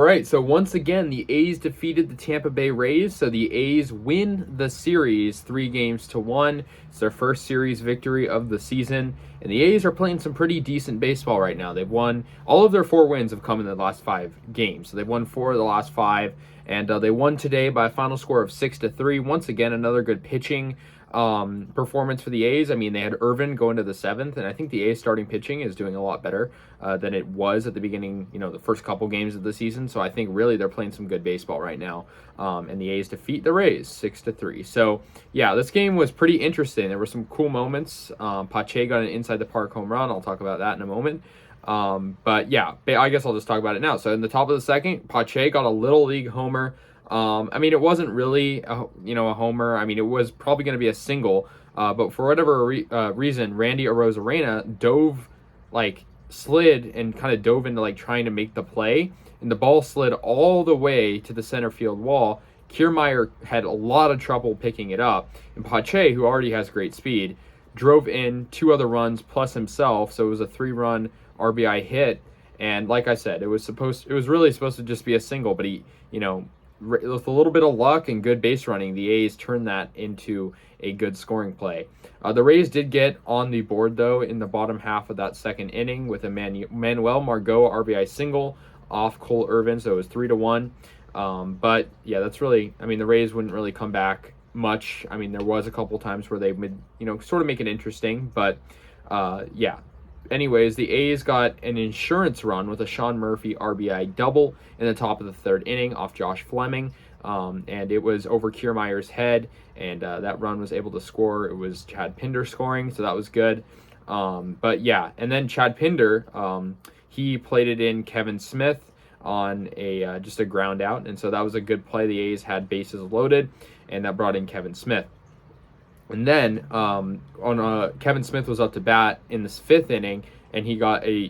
All right, so once again, the A's defeated the Tampa Bay Rays. So the A's win the series 3-1. It's their first series victory of the season. And the A's are playing some pretty decent baseball right now. They've won, all of their 4 wins have come in the last 5 games. So they've won 4 of the last 5. And they won today by a final score of 6-3. Once again, another good pitching performance for the A's. I mean, they had Irvin go into the 7th, and I think the A's starting pitching is doing a lot better than it was at the beginning, the first couple games of the season. So I think really they're playing some good baseball right now. And the A's defeat the Rays 6-3. So yeah, this game was pretty interesting. There were some cool moments. Pache got an inside the park home run. I'll talk about that in a moment. But yeah, I guess I'll just talk about it now. So in the top of the second, Pache got a little league homer. I mean, it wasn't really a homer. I mean, it was probably going to be a single, but for whatever reason, Randy Arozarena slid and kind of dove into trying to make the play, and the ball slid all the way to the center field wall. Kiermaier had a lot of trouble picking it up, and Pache, who already has great speed, drove in 2 other runs plus himself, so it was a 3-run RBI hit. And like I said, it was really supposed to just be a single, but he, with a little bit of luck and good base running, the A's turned that into a good scoring play. The Rays did get on the board, though, in the bottom half of that second inning with a Manuel Margot RBI single off Cole Irvin, so it was 3-1. But, yeah, that's really, I mean, the Rays wouldn't really come back much. I mean, there was a couple times where they would, sort of make it interesting, but, yeah. Anyways, the A's got an insurance run with a Sean Murphy RBI double in the top of the 3rd inning off Josh Fleming, and it was over Kiermaier's head, and that run was able to score. It was Chad Pinder scoring, so that was good. But yeah, and then Chad Pinder, he played it in Kevin Smith on just a ground out, and so that was a good play. The A's had bases loaded, and that brought in Kevin Smith. And then Kevin Smith was up to bat in this 5th inning, and he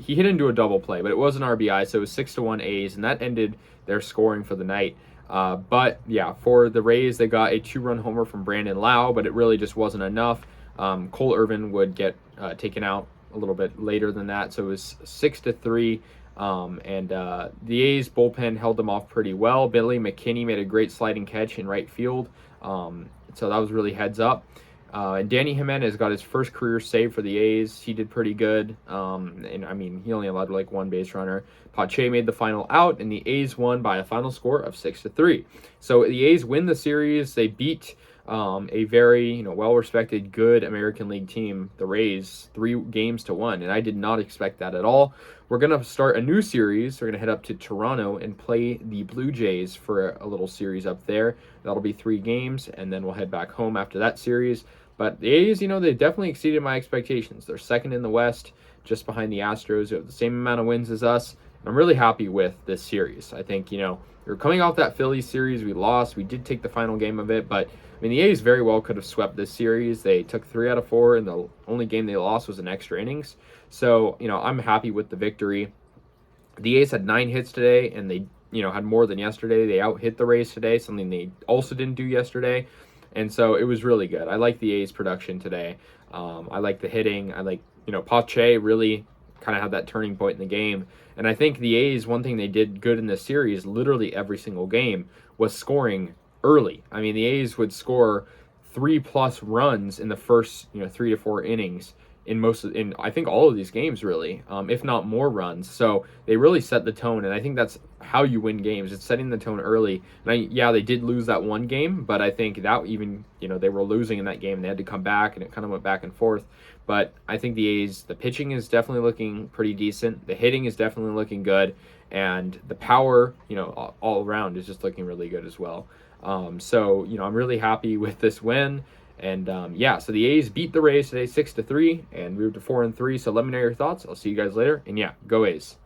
hit into a double play, but it was an RBI, so it was 6-1 A's, and that ended their scoring for the night. But yeah, for the Rays, they got a 2-run homer from Brandon Lau, but it really just wasn't enough. Cole Irvin would get taken out a little bit later than that, so it was 6-3. And the A's bullpen held them off pretty well. Billy McKinney made a great sliding catch in right field, so that was really heads up. And Danny Jimenez got his first career save for the A's. He did pretty good. And I mean, he only allowed 1 base runner. Pache made the final out, and the A's won by a final score of 6-3. So the A's win the series. They beat a very well-respected, good American League team, the Rays, 3-1, and I did not expect that at all. We're going to start a new series. We're going to head up to Toronto and play the Blue Jays for a little series up there. That'll be 3 games, and then we'll head back home after that series. But the A's, they definitely exceeded my expectations. They're 2nd in the West, just behind the Astros, who have the same amount of wins as us. I'm really happy with this series. I think, we're coming off that Phillies series. We lost. We did take the final game of it, but I mean, the A's very well could have swept this series. They took 3 out of 4, and the only game they lost was in extra innings. So, I'm happy with the victory. The A's had 9 hits today, and they, had more than yesterday. They out-hit the Rays today, something they also didn't do yesterday. And so it was really good. I like the A's production today. I like the hitting. I like, Pache really kind of had that turning point in the game. And I think the A's, one thing they did good in this series, literally every single game, was scoring early. I mean, the A's would score 3+ runs in the first, 3 to 4 innings in I think all of these games, really, if not more runs. So they really set the tone, and I think that's how you win games. It's setting the tone early. And they did lose that one game, but I think that even, they were losing in that game, and they had to come back, and it kind of went back and forth. But I think the A's, the pitching is definitely looking pretty decent. The hitting is definitely looking good, and the power, all around is just looking really good as well. So, I'm really happy with this win. And, so the A's beat the Rays today 6-3 and moved to 4-3. So let me know your thoughts. I'll see you guys later. And, go A's.